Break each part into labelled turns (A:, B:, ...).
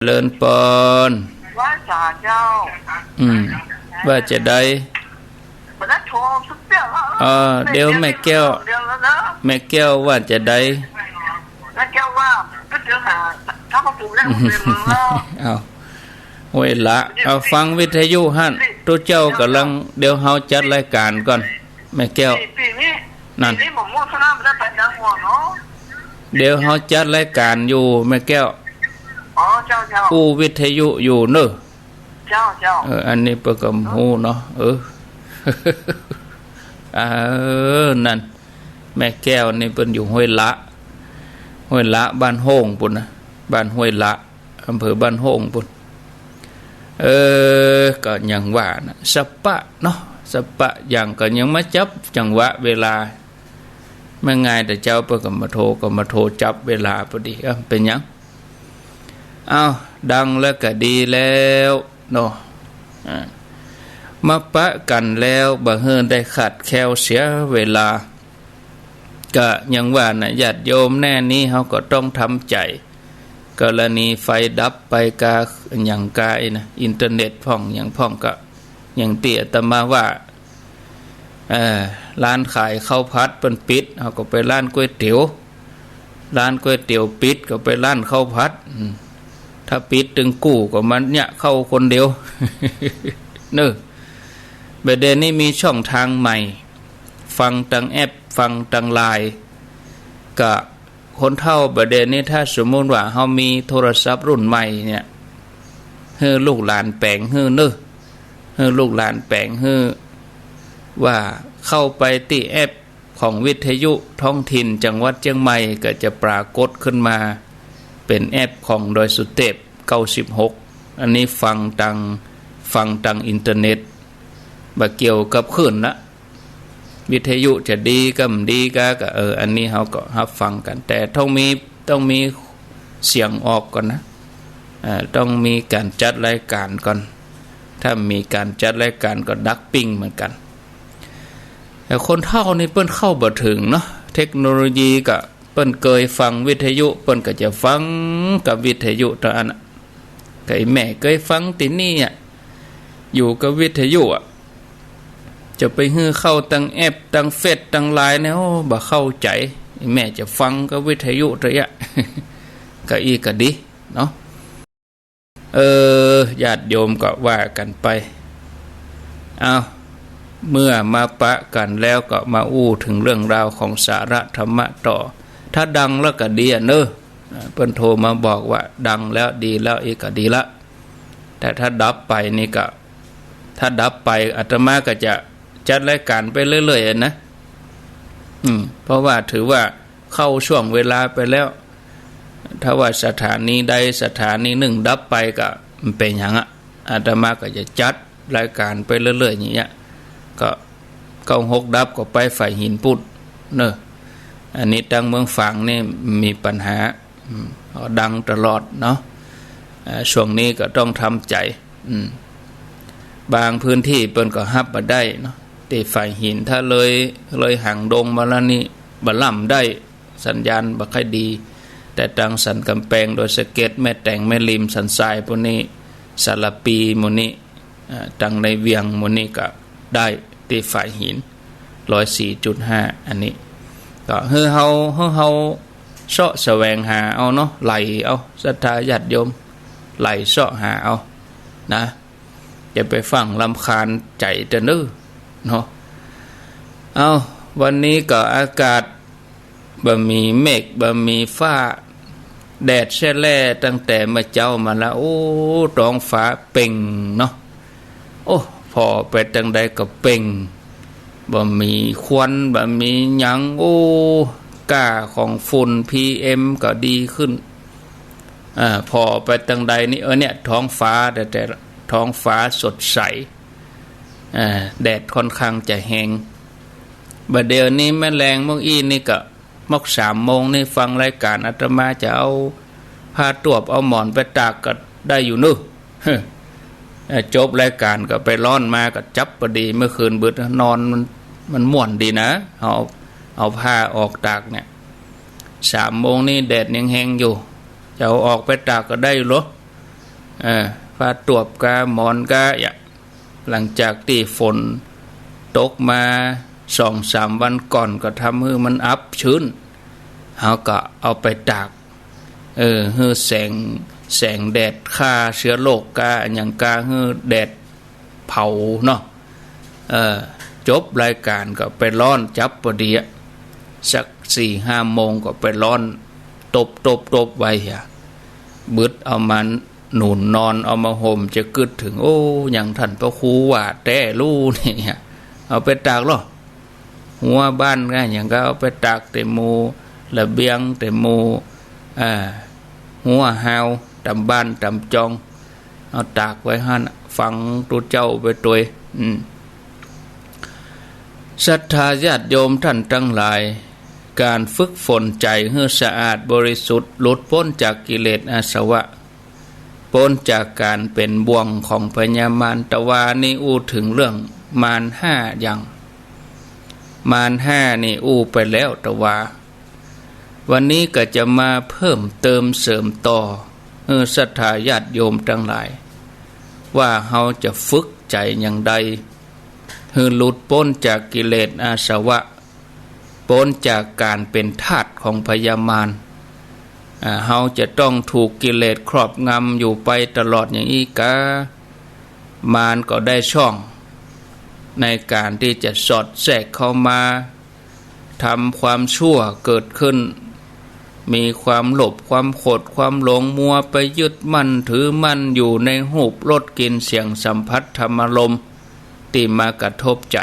A: เลินปอน
B: ว่าจ่าเจ้า
A: ว่าจะได้เดี๋ยวแม่แก้วว่าจะได้
B: แม่แก้วว่าก็เจอหาถ้ามาปลูกแล้ว
A: เอาเวลาเอาฟังวิทยุหั่นตัวเจ้ากำลังเดี๋ยวเฮาจัดรายการก่อนแม่แก้วนั่นเดี๋ยวเฮาจัดรายการอยู่แม่แก้วผู้วิทยุอยู่เนอะอันนี้เปิดกับหูเนาะนั่นแม่แก้วนี่เป็นอยู่ห้วยละบ้านโฮ่งปุ่นนะบ้านห้วยละอำเภอบ้านโฮ่งปุ่นก็ยังว่านะสปะเนาะสปะอย่างก็ยังมาจับจังหวะเวลาไม่ง่ายแต่เจ้าเปิดกับมาโทรจับเวลาพอดีเป็นยังดังแล้วก็ดีแล้วเนาะมาปะกันแล้วบ่เฮินได้ขัดแคลเสียเวลาก็ยังว่านะญาติโยมแน่นี้เขาก็ต้องทำใจกรณีไฟดับไปกาอย่างกายนะอินเทอร์เน็ตพ่องอย่างพ่องก็อย่างเตี้ยตมาว่าร้านขายข้าวผัดเป็นปิดเขาก็ไปร้านก๋วยเตี๋ยวปิดก็ไปร้านข้าวผัดถ้าปิดตึงกู้ก็มันเนี่ยเข้าคนเดียวเนอะประเด็นนี้มีช่องทางใหม่ฟังทางแอปฟังทางไลน์กับคนเท่าประเด็นนี้ถ้าสมมติว่าเขามีโทรศัพท์รุ่นใหม่เนี่ยให้ลูกหลานแปลงให้เนอะให้ลูกหลานแปลงให้ว่าเข้าไปที่แอปของวิทยุท้องถิ่นจังหวัดเชียงใหม่ก็จะปรากฏขึ้นมาเป็นแอปของดอยสุเทพ96อันนี้ฟังทางอินเทอร์เน็ตบ่เกี่ยวกับคลื่นนะวิทยุจะดีก็ไม่ดีก็อันนี้เขาก็รับฟังกันแต่ต้องมีเสียงออกก่อนนะต้องมีการจัดรายการก่อนถ้ามีการจัดรายการก็ดักปิ้งเหมือนกันแต่คนเฒ่านี่เปิ้นเข้าบ่ถึงเนาะเทคโนโลยีก็เปิ้นเคยฟังวิทยุเปิ้นก็จะฟังกับวิทยุตอนนั้นก็ไอ้แม่เคยฟังตินี่อยู่กับวิทยุจะไปฮื้อเข้าตั้งแอปตั้งเฟซตั้งไลน์เนี่ยบ่เข้าใจแม่จะฟังกับวิทยุระยะก็อีก็ดีเนาะญาติโยมก็ว่ากันไปเมื่อมาปะกันแล้วก็มาอู้ถึงเรื่องราวของสาระธรรมะต่อถ้าดังแล้วก็ดีเนอะเพิ่นโทรมาบอกว่าดังแล้วดีแล้วอีกก็ดีละแต่ถ้าดับไปนี่ก็ถ้าดับไปอาตมาก็จะจัดรายการไปเรื่อยๆนะเพราะว่าถือว่าเข้าช่วงเวลาไปแล้วถ้าว่าสถานีใดสถานีหนึ่งดับไปก็เป็นอย่างอาตมาก็จะจัดรายการไปเรื่อยๆอย่างเงี้ยก็96ดับก็ไปฝ่ายหินปุดเนอะอันนี้ดังเมืองฝางนี่มีปัญหาดังตลอดเนาะช่วงนี้ก็ต้องทำใจบางพื้นที่เปิ้นก็ฮับมาได้เนาะที่ฝ่ายหินถ้าเลยห่างดงมาแล้วนี่บ่ล่ำได้สัญญาณบ่ค่อยดีแต่ทางสันกำแพงโดยสะเก็ดแม่แต่งแม่ริมสันทรายพวกนี้สารปีหมู่นี้ทางในเวียงหมู่นี้ก็ได้ที่ฝ่ายหิน104.5อันนี้ก็เฮาเสาะแสวงหาเอาเนาะไหลเอาศรัทธาญาติโยมไหลเสาะหาเอานะอย่าไปฟังรำคาญใจจะนึเนาะวันนี้ก็อากาศบ่มีเมฆบ่มีฟ้าแดดแช่แล่ตั้งแต่มาเจ้ามาแล้วท้องฟ้าเป่งเนาะพอไปทางใดก็เป่งบ่มีควันบ่มีหยังก้าของฝุ่น PM ก็ดีขึ้นพอไปทางใดนี่เนี่ยท้องฟ้าแต่ท้องฟ้าสดใสแดดค่อนข้างจะแห้งบัดเดี๋ยวนี้แม่แรงเมื่อกี้นี่ก็3 โมงนี่ฟังรายการอาตมาจะเอาผ้าตวบเอาหมอนไปตากก็ได้อยู่นึจบรายการก็ไปร้อนมาก็จับพอดีเมื่อคืนบึดนอนมันม่วนดีนะเอาผ้าออกตากเนี่ย3 โมงนี่แดดยังแห้งอยู่จะเอาออกไปตากก็ได้หรอ ผ้าตวบกาหมอนกาหลังจากที่ฝนตกมา2-3 วันก่อนก็ทำให้มันอับชื้นเขาก็เอาไปตากให้แสงแดดฆ่าเชื้อโรคกาอย่างกาให้แดดเผาเนาะจบรายการก็ไปร้อนจับพอดีสัก4-5 โมงก็ไปร้อนตบไว้บึดเอามันหนุนนอนเอามาห่มจะกึดถึงโอ้อย่างท่านพระครูว่าแต่ลู่เนี่ยเอาไปตากหรอหัวบ้านก็อย่างก็เอาไปตากแต่หมูระเบียงแต่หมูหัวหาวตำบ้านตำจองเอาตากไว้หั่นฟังตัวเจ้าไปตัวศรัทธาญาติโยมท่านทั้งหลายการฝึกฝนใจให้สะอาดบริสุทธิ์หลุดพ้นจากกิเลสอาสวะพ้นจากการเป็นบ่วงของพญามารตวานี่อู้ถึงเรื่องมาร5อย่างมาร5นี่อู้ไปแล้วตวาวันนี้ก็จะมาเพิ่มเติมเสริมต่อศรัทธาญาติโยมทั้งหลายว่าเราจะฝึกใจอย่างใดให้หลุดพ้นจากกิเลสอาสวะพ้นจากการเป็นทาสของพญามารเราจะต้องถูกกิเลสครอบงำอยู่ไปตลอดอย่างนี้กามารก็ได้ช่องในการที่จะสอดแทรกเข้ามาทำความชั่วเกิดขึ้นมีความหลบความโกรธความหลงมัวไปยึดมั่นถือมั่นอยู่ในรูปรสกลิ่นเสียงสัมผัสธรรมารมณ์ที่มากระทบใจ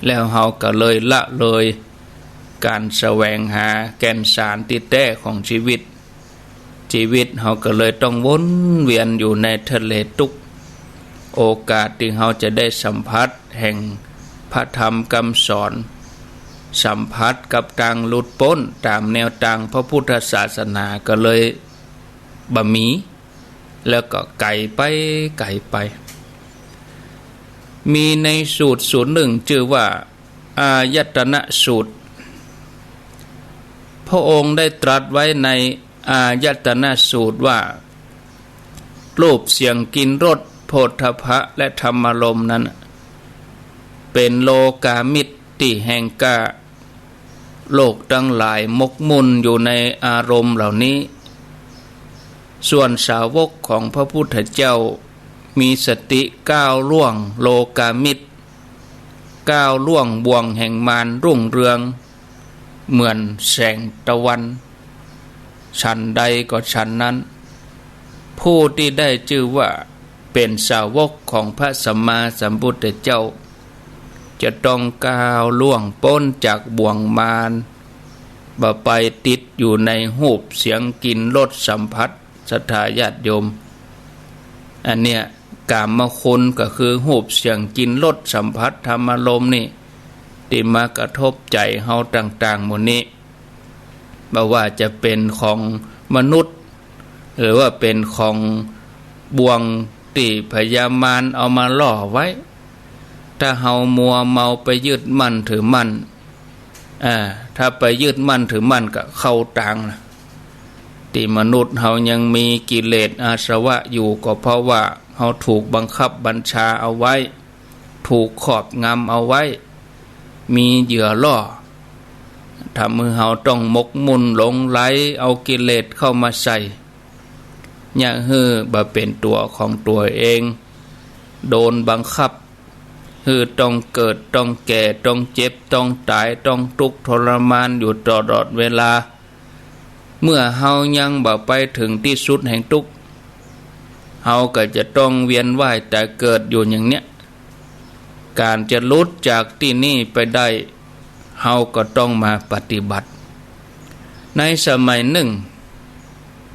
A: แล้วเราก็เลยละเลยการแสวงหาแก่นสารที่แท้ของชีวิตเราก็เลยต้องวนเวียนอยู่ในทะเลทุกข์โอกาสที่เราจะได้สัมผัสแห่งพระธรรมคำสอนสัมผัสกับทางหลุดพ้นตามแนวทางพระพุทธศาสนาก็เลยบะหมี่แล้วก็ไก่ไปมีในสูตรหนึ่งชื่อว่าอายตนะสูตรพระองค์ได้ตรัสไว้ในอายตนะสูตรว่ารูปเสียงกลิ่นรสโผฏฐัพพะและธรรมารมณ์นั้นเป็นโลกามิตรที่แห่งกาโลกทั้งหลายมกมุ่นอยู่ในอารมณ์เหล่านี้ส่วนสาวกของพระพุทธเจ้ามีสติก้าวล่วงโลกามิตรก้าวล่วงบ่วงแห่งมารรุ่งเรืองเหมือนแสงตะวันฉันใดก็ฉันนั้นผู้ที่ได้ชื่อว่าเป็นสาวกของพระสัมมาสัมพุทธเจ้าจะต้องก้าวล่วงพ้นจากบ่วงมารบ่ไปติดอยู่ในรูปเสียงกลิ่นรสสัมผัสศรัทธาญาติโยมอันเนี้ยกามคุณก็คือรูปเสียงกลิ่นรสสัมผัสธรรมารมณ์นี่ที่มากระทบใจเฮาต่างๆหมดนี้บ่ว่าจะเป็นของมนุษย์หรือว่าเป็นของบ่วงที่พญามารเอามาล่อไว้ถ้าเฮามัวเมาไปยึดมั่นถือมั่นถ้าไปยึดมั่นถือมั่นก็เข้าทางนะที่มนุษย์เฮายังมีกิเลสอาสวะอยู่ก็เพราะว่าเฮาถูกบังคับบัญชาเอาไว้ถูกครอบงำเอาไว้มีเหยื่อล่อทำให้เฮาต้องมกมุ่นหลงไหลเอากิเลสเข้ามาใส่อย่าฮื้อบ่เป็นตัวของตัวเองโดนบังคับฮื้อต้องเกิดต้องแก่ต้องเจ็บต้องตายต้องทุกข์ทรมานอยู่ตลอดเวลาเมื่อเฮายังบ่ไปถึงที่สุดแห่งทุกข์เฮาก็จะต้องเวียนว่ายแต่เกิดอยู่อย่างเนี้ยการจะหลุดจากที่นี่ไปได้เฮาก็ต้องมาปฏิบัติในสมัยหนึ่ง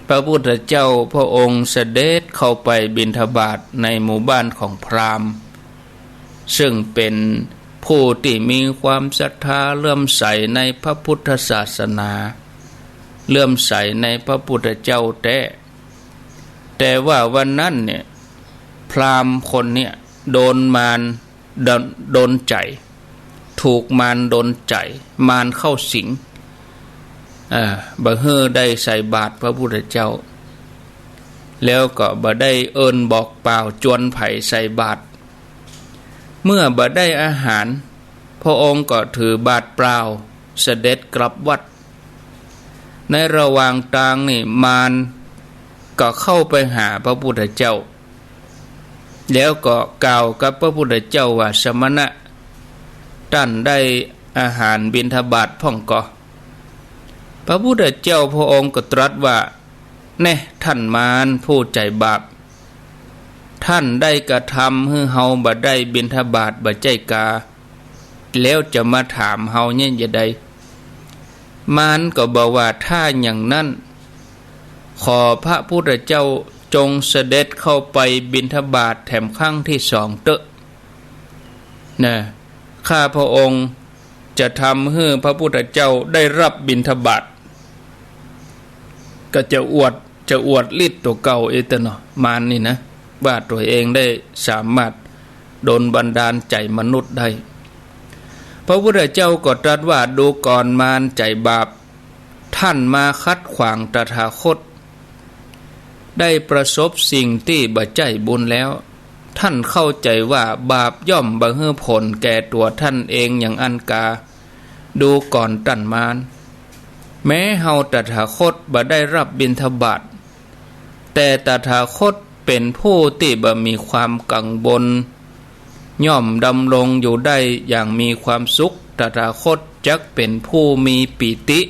A: พระพุทธเจ้าพระองค์เสด็จเข้าไปบิณฑบาตในหมู่บ้านของพราหมณ์ซึ่งเป็นผู้ที่มีความศรัทธาเลื่อมใสในพระพุทธศาสนาเลื่อมใสในพระพุทธเจ้าแต่ว่าวันนั้นเนี่ยพราหมณ์คนเนี่ยโดนมารโดนใจถูกมารโดนใจมารเข้าสิงบ่เฮอได้ใส่บาตรพระพุทธเจ้า แล้วก็บ่ได้เอิ้นบอกเปล่าจวนไผใส่บาตรเมื่อบ่ได้อาหารพระองค์ก็ถือบาตรเปล่าเสด็จกลับวัดในระหว่างทางนี่มารก็เข้าไปหาพระพุทธเจ้าแล้วก็กล่าวกับพระพุทธเจ้าว่าสมณะท่านได้อาหารบิณฑบาตพ่องก็พระพุทธเจ้าพระองค์ก็ตรัสว่าแน่ท่านมารผู้ใจบาปท่านได้กระทำให้เฮาบ่ได้บิณฑบาตบ่ใจกาแล้วจะมาถามเฮาเนี่ยจะใดมารก็บอกว่าถ้าอย่างนั้นขอพระพุทธเจ้าจงเสด็จเข้าไปบิณฑบาตแถมครั้งที่สองเตอะนะข้าพระองค์จะทำให้พระพุทธเจ้าได้รับบิณฑบาตก็จะอวดฤทธิ์ตัวเก่าเอตเนาะมารนี่นะว่าตัวเองได้สามารถโดนบันดาลใจมนุษย์ได้พระพุทธเจ้าก็ตรัสว่าดูก่อนมารใจบาปท่านมาคัดขวางตถาคตได้ประสบสิ่งที่บ่ใจบุญแล้วท่านเข้าใจว่าบาปย่อมบังเฮอผลแก่ตัวท่านเองอย่างอันกาดูก่อนตัณมารแม้เฮาตถาคตบ่ได้รับบิณฑบาตแต่ตถาคตเป็นผู้ที่บ่มีความกังวลย่อมดำรงอยู่ได้อย่างมีความสุขตถาคตจักเป็นผู้มีปิติ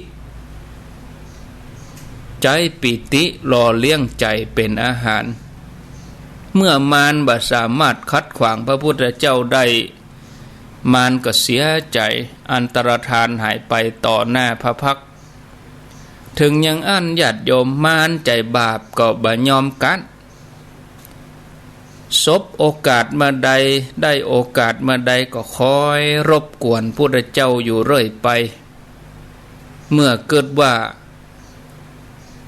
A: ใจปิติหล่อเลี้ยงใจเป็นอาหารเมื่อมารบ่สามารถขัดขวางพระพุทธเจ้าได้มารก็เสียใจอันตรธานหายไปต่อหน้าพระพักตร์ถึงยังอั้นญาติโยมมารใจบาปก็บ่ยอมกันสบโอกาสมาใดได้โอกาสมาใดก็คอยรบกวนพุทธเจ้าอยู่เรื่อยไปเมื่อเกิดว่า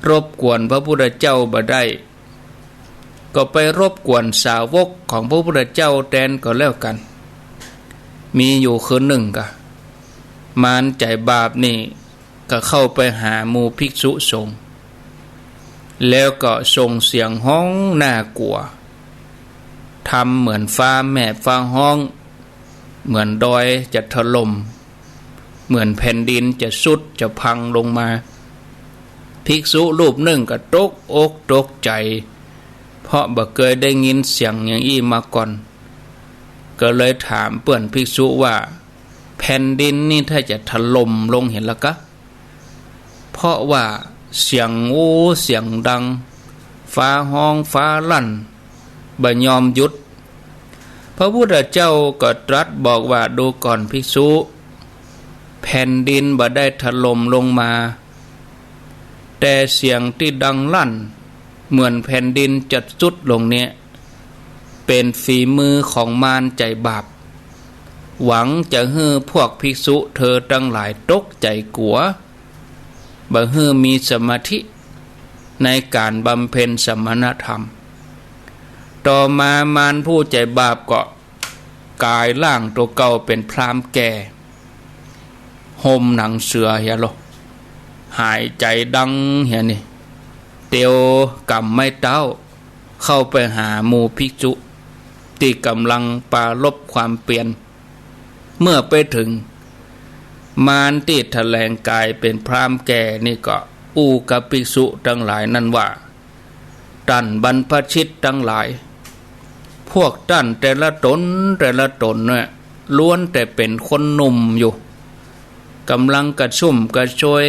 A: รบกวนพระพุทธเจ้าบ่ได้ก็ไปรบกวนสาวกของพระพุทธเจ้าแทนก็แล้วกันมีอยู่คืนหนึ่งก็มารใจบาปนี่ก็เข้าไปหาหมู่ภิกษุสงฆ์แล้วก็ส่งเสียงห้องน่ากลัวทำเหมือนฟ้าแม่ฟ้าห้องเหมือนดอยจะถล่มเหมือนแผ่นดินจะสุดจะพังลงมาภิกษุรูปหนึ่งก็ตกอกตกใจเพราะบ่เคยได้ยินเสียงอย่างอี้มาก่อนก็เลยถามเพื่อนภิกษุว่าแผ่นดินนี่ถ้าจะถล่มลงเห็นละกะเพราะว่าเสียงเสียงดังฟ้าห้องฟ้าลั่นบ่ยอมหยุดพระพุทธเจ้าก็ตรัสบอกว่าดูก่อนภิกษุแผ่นดินบ่ได้ถล่มลงมาแต่เสียงที่ดังลั่นเหมือนแผ่นดินจะสุดลงเนี่ยเป็นฝีมือของมารใจบาปหวังจะให้พวกภิกษุเธอทั้งหลายตกใจกลัวบ่ให้มีสมาธิในการบำเพ็ญสมณธรรมต่อมามารผู้ใจบาปก็กายร่างตัวเก่าเป็นพรามแก่ห่มหนังเสือเฮียโลหายใจดังเฮียนี่เตียวกำไม่เต้าเข้าไปหาหมู่ภิกษุที่กำลังปราลบความเปลี่ยนเมื่อไปถึงมารที่แถลงกายเป็นพรามแก่นี่ก็อู้กับภิกษุทั้งหลายนั่นว่าท่านบรรพชิตทั้งหลายพวกท่านแต่ละตนเนี่ยล้วนแต่เป็นคนหนุ่มอยู่กำลังกระชุ่มกระชวย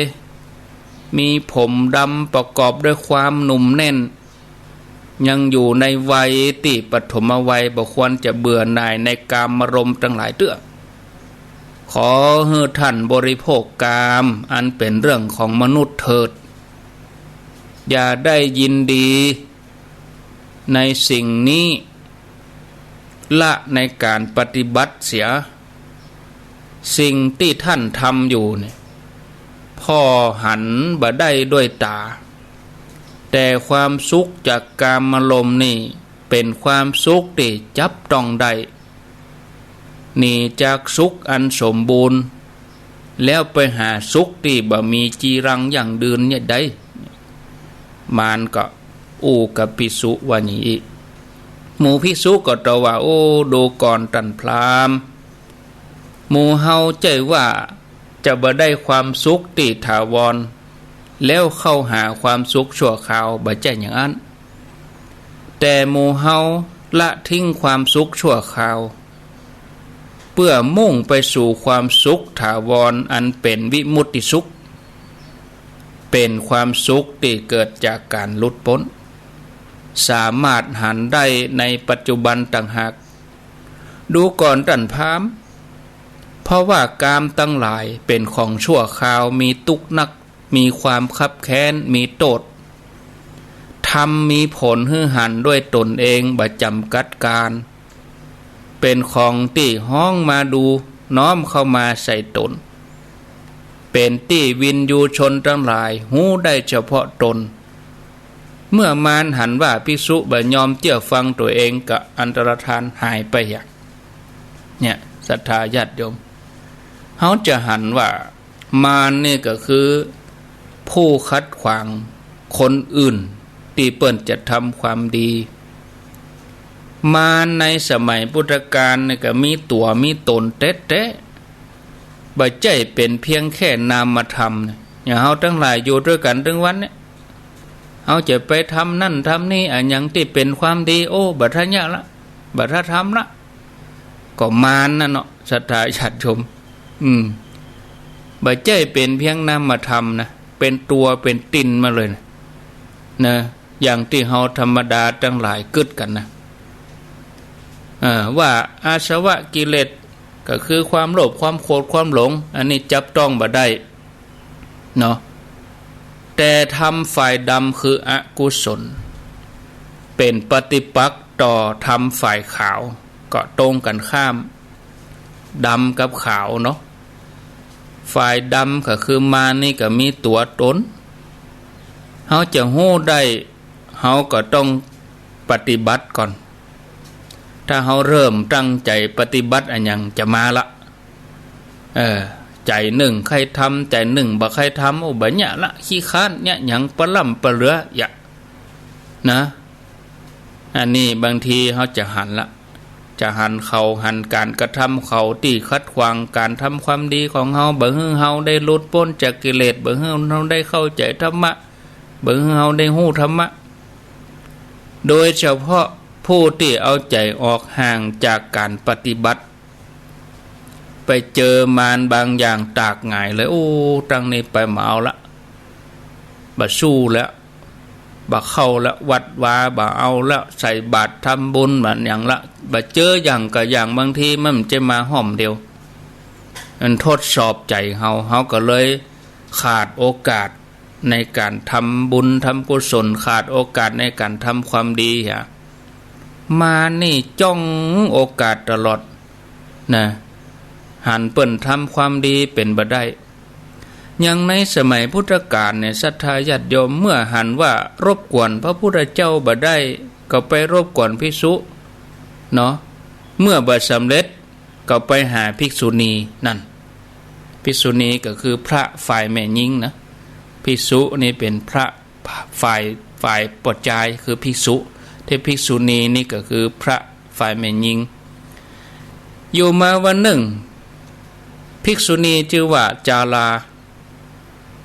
A: มีผมดำประกอบด้วยความหนุ่มแน่นยังอยู่ในวัยที่ปฐมวัยบ่ควรจะเบื่อหน่ายในกามารมณ์ทั้งหลายเตื้อขอให้ท่านบริโภคกามอันเป็นเรื่องของมนุษย์เถิดอย่าได้ยินดีในสิ่งนี้ละในการปฏิบัติเสียสิ่งที่ท่านทำอยู่เนี่ยพ่อหันบ่ได้ด้วยตาแต่ความสุขจากกามารมณ์นี่เป็นความสุขที่จับต้องได้หนีจากสุขอันสมบูรณ์แล้วไปหาสุขที่บ่มีจีรังอย่างดื่นเนี่ยได้มารก็ อูกับภิกษุว่าอย่างนี้หมู่ภิกษุก็ตอบว่าโอ้ดูก่อนท่านพราหมณ์หมู่เฮาใจว่าจะบ่ได้ความสุขที่ถาวรแล้วเข้าหาความสุขชั่วคราวบ่ใช่อย่างนั้นแต่หมู่เฮาละทิ้งความสุขชั่วคราวเพื่อมุ่งไปสู่ความสุขถาวรอันเป็นวิมุตติสุขเป็นความสุขที่เกิดจากการหลุดพ้นสามารถหันได้ในปัจจุบันต่างหากดูก่อนท่านพราหมณ์เพราะว่ากามตั้งหลายเป็นของชั่วคราวมีทุกข์นักมีความคับแค้นมีโทษทำมีผลหื้อหันด้วยตนเองบ่จำกัดการเป็นของที่ห้องมาดูน้อมเข้ามาใส่ตนเป็นที่วินยูชนทั้งหลายหู้ได้เฉพาะตนเมื่อมารหันว่าภิกษุบ่ยอมเชื่อฟังตัวเองก็อันตรธานหายไปอย่างเนี่ยศรัทธาญาติโยมเขาจะหันว่ามารนี่ก็คือผู้คัดขวางคนอื่นที่เปิ้นจะทำความดีมารในสมัยพุทธกาลนี่ก็มีตัวมีตนเต๊ะๆบ่ใจเป็นเพียงแค่นามธรรมอย่างเฮาทั้งหลายอยู่ด้วยกันทั้งวันเนี่ยเฮาจะไปทำนั่นทำนี่อันหยังที่เป็นความดีโอ้บ่ทันยะละบ่ทันทำละก็มารนั่นเนาะศรัทธาญาติโยมบ่ใจเป็นเพียงนามธรรมนะเป็นตัวเป็นตินมาเลยนะอย่างที่เฮาธรรมดาทั้งหลายกึดกันนะว่าอาสวะกิเลสก็คือความโลภความโกรธความหลงอันนี้จับต้องบ่ได้เนาะแต่ทำฝ่ายดำคืออกุศลเป็นปฏิปักษ์ต่อทำฝ่ายขาวก็ตรงกันข้ามดำกับขาวเนาะฝ่ายดำก็คือมานี่ก็มีตัวตนเฮาจะฮู้ได้เฮาก็ต้องปฏิบัติก่อนถ้าเฮาเริ่มตั้งใจปฏิบัติอันยังจะมาละใจหนึ่งใครทำใจหนึ่งบ่ใครทำโอ้บ่เนี่ยละขี้ค้านเนี่ยหยังปะล่ำปะเหลืออย่านะอันนี้บางทีเฮาจะหันละจะหันเขาหันการกระทำเขาที่คัดขวางการทำความดีของเฮาบ่ให้เฮาได้หลุดพ้นจากกิเลสบ่ให้เฮาได้เข้าใจธรรมะบ่ให้เฮาได้ฮู้ธรรมะโดยเฉพาะผู้ที่เอาใจออกห่างจากการปฏิบัติไปเจอมารบางอย่างตากหงายเลยโอ้ตั้งนี้ไปมาเอาละบ่สู้แล้วบ่เข้าละวัดวาบ่เอาละใส่บาตรทำบุญแบบอย่างละบ่เจออย่างกับอย่างบางทีมันจะมาห้อมเดียวมันทดสอบใจเฮาก็เลยขาดโอกาสในการทำบุญทำกุศลขาดโอกาสในการทำความดีฮะมานี่จ้องโอกาสตลอดนะหันเปิ้นทำความดีเป็นบ่ได้ยังในสมัยพุทธกาลเนี่ยศรัทธาญาติโยมเมื่อหันว่ารบกวนพระพุทธเจ้าบ่ได้ก็ไปรบกวนภิกษุเนาะเมื่อบ่สำเร็จก็ไปหาภิกษุณีนั่นภิกษุณีก็คือพระฝ่ายแม่หญิงนะภิกษุนี่เป็นพระฝ่ายปัจจัยคือภิกษุที่ภิกษุณีนี่ก็คือพระฝ่ายแม่หญิงอยู่มาวันหนึ่งภิกษุณีชื่อว่าจารา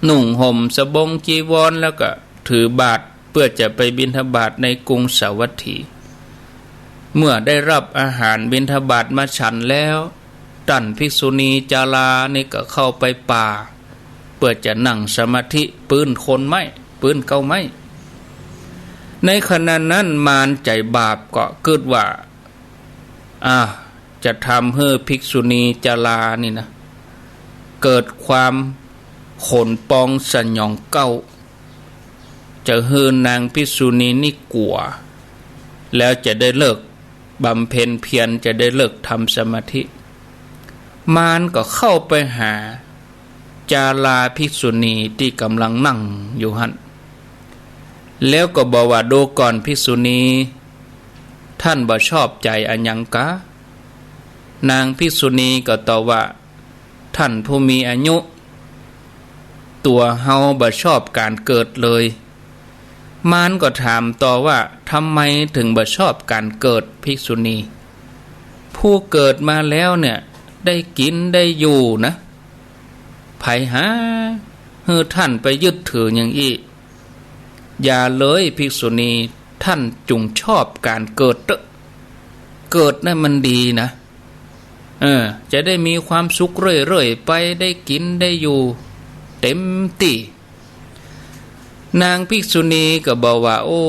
A: นุ่งห่มสบงจีวรแล้วก็ถือบาตรเพื่อจะไปบิณฑบาตในกรุงสาวัตถีเมื่อได้รับอาหารบิณฑบาตมาฉันแล้วท่านภิกษุณีจารานี่ก็เข้าไปป่าเพื่อจะนั่งสมาธิปืนคนไม้ปืนเก้าไม้ในขณะนั้นมารใจบาปก็คิดว่าจะทำให้ภิกษุณีจารานี่นะเกิดความขนปองสยองเก้าจะให้นางภิกษุณีนี่กลัวแล้วจะได้เลิกบำเพ็ญเพียรจะได้เลิกทำสมาธิมารก็เข้าไปหาจาราภิกษุณีที่กำลังนั่งอยู่หันแล้วก็บอกว่าดูก่อนภิกษุณีท่านบ่ชอบใจอันยังกะนางภิกษุณีก็ตอบว่าท่านผู้มีอายุตัวเฮาบ่ชอบการเกิดเลย มารก็ถามต่อว่าทำไมถึงบ่ชอบการเกิดภิกษุณีผู้เกิดมาแล้วเนี่ยได้กินได้อยู่นะไผหาเฮือท่านไปยึดถืออย่างอี้อย่าเลยภิกษุณีท่านจงชอบการเกิดเกิดนั่นมันดีนะจะได้มีความสุขเรื่อยๆไปได้กินได้อยู่เต็มที่นางภิกษุณีก็บอกว่าโอ้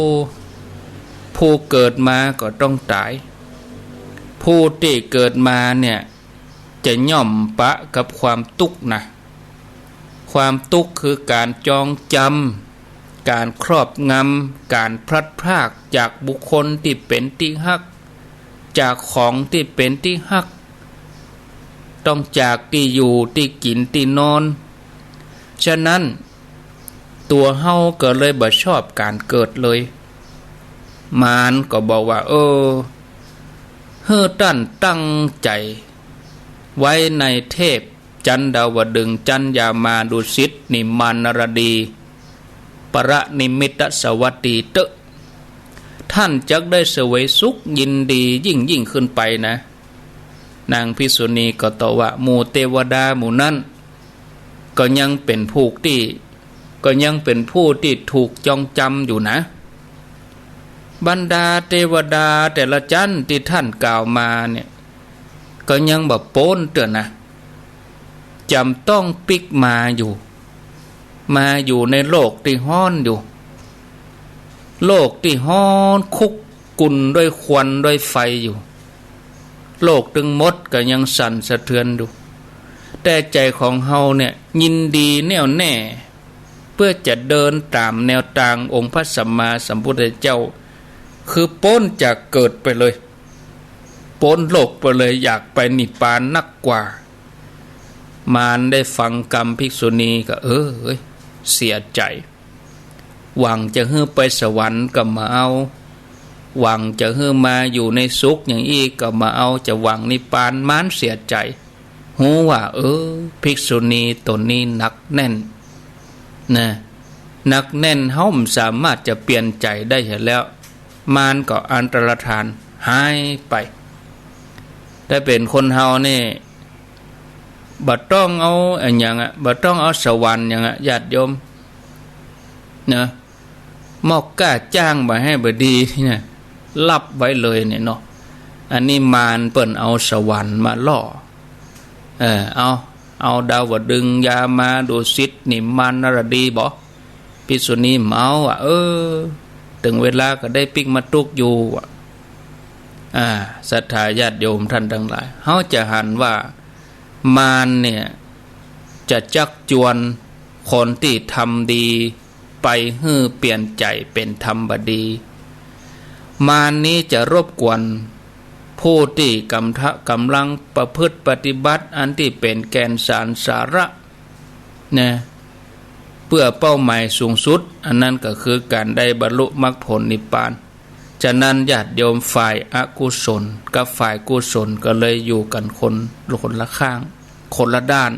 A: ผู้เกิดมาก็ต้องตายผู้ที่เกิดมาเนี่ยจะย่อมปะกับความทุกข์นะความทุกข์คือการจองจำการครอบงำการพลัดพรากจากบุคคลที่เป็นที่ฮักจากของที่เป็นที่ฮักต้องจากที่อยู่ที่กินที่นอนฉะนั้นตัวเฮาก็เลยบ่ชอบการเกิดเลยมารก็บอกว่าเฮอตั้นตั้งใจไว้ในเทพจันดาวดึงจันยามาดุสิตนิมานรดีประนิมิตสวัสดีเตท่านจักได้เสวยสุขยินดียิ่งขึ้นไปนะนางภิกษุณีก็ตอบว่าหมู่เทวดาหมู่นั้นก็ยังเป็นผู้ที่ถูกจองจำอยู่นะบรรดาเทวดาแต่ละชั้นที่ท่านกล่าวมาเนี่ยก็ยังแบบโป้นเตือนนะจำต้องปิกมาอยู่ในโลกที่ฮ้อนอยู่โลกที่ฮ้อนคุกกุ่นด้วยควันด้วยไฟอยู่โลกตึงมดก็ยังสั่นสะเทือนดูแต่ใจของเฮาเนี่ยยินดีแน่วแน่เพื่อจะเดินตามแนวทางองค์พระสัมมาสัมพุทธเจ้าคือพ้นจากเกิดไปเลยพ้นโลกไปเลยอยากไปนิพพานนักกว่ามารได้ฟังกรรมภิกษุณีก็เสียใจหวังจะให้ไปสวรรค์ก็มาเอาหวังจะให้มาอยู่ในสุขอย่างอีกก็มาเอาจะหวังนิพพานมารเสียใจหูว่าภิกษุณีตนนี้หนักแน่นนะหนักแน่นเฮาไม่สามารถจะเปลี่ยนใจได้เห็นแล้วมารก็อันตรธานหายไปถ้าเป็นคนเฮานี่บ่ต้องเอาอย่างบ่ต้องเอาสวรรค์อย่างญาติโยมนะมอกกล้าจ้างมาให้บดีเนี่ยรับไว้เลยเนี่ยเนาะอันนี้มารเปิ้นเอาสวรรค์มาล่อเอาดาวดึงยามาดุสิตนิมานรดีบ่ภิกษุณีเมาถึงเวลาก็ได้ปิกมาตุกอยู่ศรัทธาญาติโยมท่านทั้งหลายเฮาจะหันว่ามารเนี่ยจะจักจวนคนที่ทำดีไปให้เปลี่ยนใจเป็นธรรมบดีมารนี้จะรบกวนผู้ที่กำลังประพฤติปฏิบัติอันที่เป็นแกนสารสาระนะเพื่อเป้าหมายสูงสุดอันนั้นก็คือการได้บรรลุมรรคผลนิพพานฉะนั้นญาติโยมฝ่ายอกุศลกับฝ่ายกุศลก็เลยอยู่กันคนละข้างคนละด้าน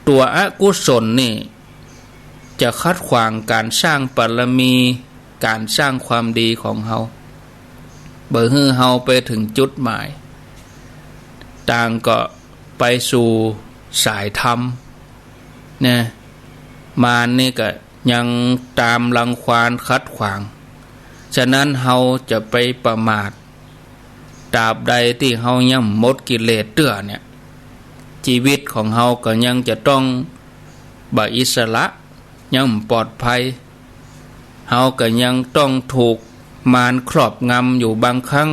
A: ตัวอกุศลนี่จะคัดขวางการสร้างบารมีการสร้างความดีของเฮาบ่ฮื้อเฮาไปถึงจุดหมายต่างก็ไปสู่สายธรรมเนี่ยมารนี่ก็ยังตามรังควานคัดขวางฉะนั้นเฮาจะไปประมาทตราบใดที่เฮายังหมดกิเลสเตื้อเนี่ยชีวิตของเฮาก็ยังจะต้องบ่อิสระยังปลอดภัยเฮาก็ยังต้องถูกมารครอบงำอยู่บางครั้ง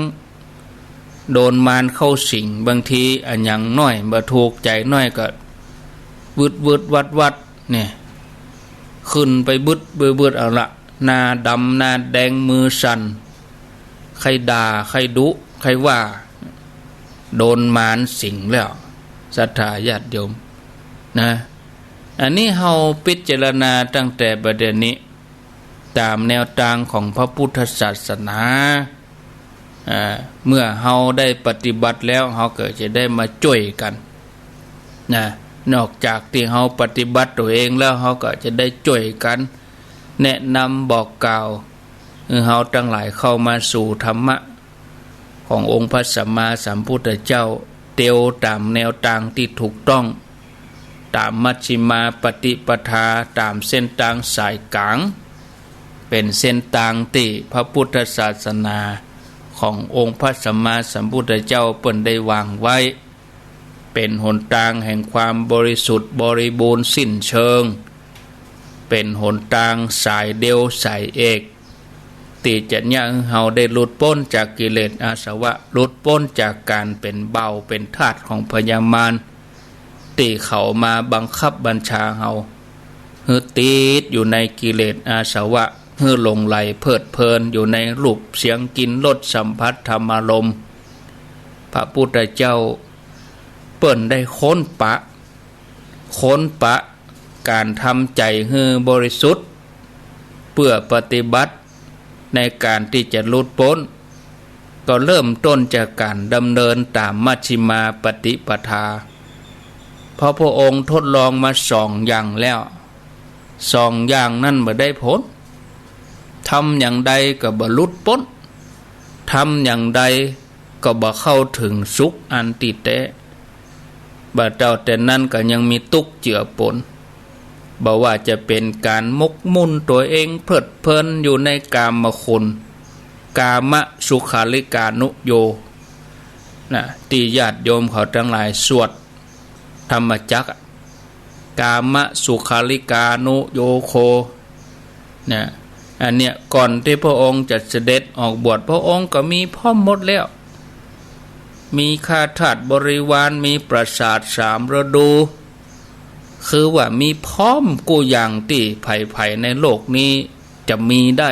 A: โดนมารเข้าสิงบางทีอันยังน้อยบ่ถูกใจน้อยก็วืดวัดเนี่ยขึ้นไปบึดเอาละหน้าดำหน้าแดงมือสั่นใครด่าใครดุใครว่าโดนมารสิงแล้วศรัทธาญาติโยมนะอันนี้เฮาพิจารณาตั้งแต่ประเด็นนี้ตามแนวทางของพระพุทธศาสนาเมื่อเฮาได้ปฏิบัติแล้วเฮาก็จะได้มาช่วยกันนะนอกจากที่เฮาปฏิบัติตัวเองแล้วเฮาก็จะได้ช่วยกัน แนะนำบอกกล่าวเฮาทั้งหลายเข้ามาสู่ธรรมะขององค์พระสัมมาสัมพุทธเจ้าเตียวตามแนวทางที่ถูกต้องตามมัชฌิมาปฏิปทาตามเส้นทางสายกลางเป็นเส้นทางที่พระพุทธศาสนาขององค์พระสัมมาสัมพุทธเจ้าเปิ้นได้วางไว้เป็นหนทางแห่งความบริสุทธิ์บริบูรณ์สิ้นเชิงเป็นหนทางสายเดียวสายเอกที่จะยังเฮาได้หลุดพ้นจากกิเลสอาสวะหลุดพ้นจากการเป็นเบาเป็นทาสของพยามารที่เขามาบังคับบัญชาเฮาฮือติดอยู่ในกิเลสอาสวะฮือหลงไหลเพลิดเพลินอยู่ในรูปเสียงกลิ่นรสสัมผัสธรรมารมณ์พระพุทธเจ้าเปิ้นได้ค้นปะการทำใจให้บริสุทธิ์เพื่อปฏิบัติในการที่จะหลุดพ้นก็เริ่มต้นจากการดำเนินตามมัชฌิมาปฏิปทาเพราะพระองค์ทดลองมา2 อย่างแล้ว2 อย่างนั่นบ่ได้ผลทำอย่างใดก็บ่หลุดพ้นทำอย่างใดก็บ่เข้าถึงสุขอันติเตะบ่เจ้าแต่นั้นก็ยังมีทุกข์เจือปนบ่ว่าจะเป็นการมกมุ่นตัวเองเพลิดเพลินอยู่ในกามคุณกามสุขาริกานุโยนะที่ญาติโยมเขาทั้งหลายสวดธรรมจักรกามสุขาริกานุโยโคนะอันเนี้ยก่อนที่พระองค์จะเสด็จออกบวชพระองค์ก็มีพร้อมหมดแล้วมีข้าทาสบริวารมีปราสาท3 ฤดูคือว่ามีพร้อมกูอย่างที่ไผ่ในโลกนี้จะมีได้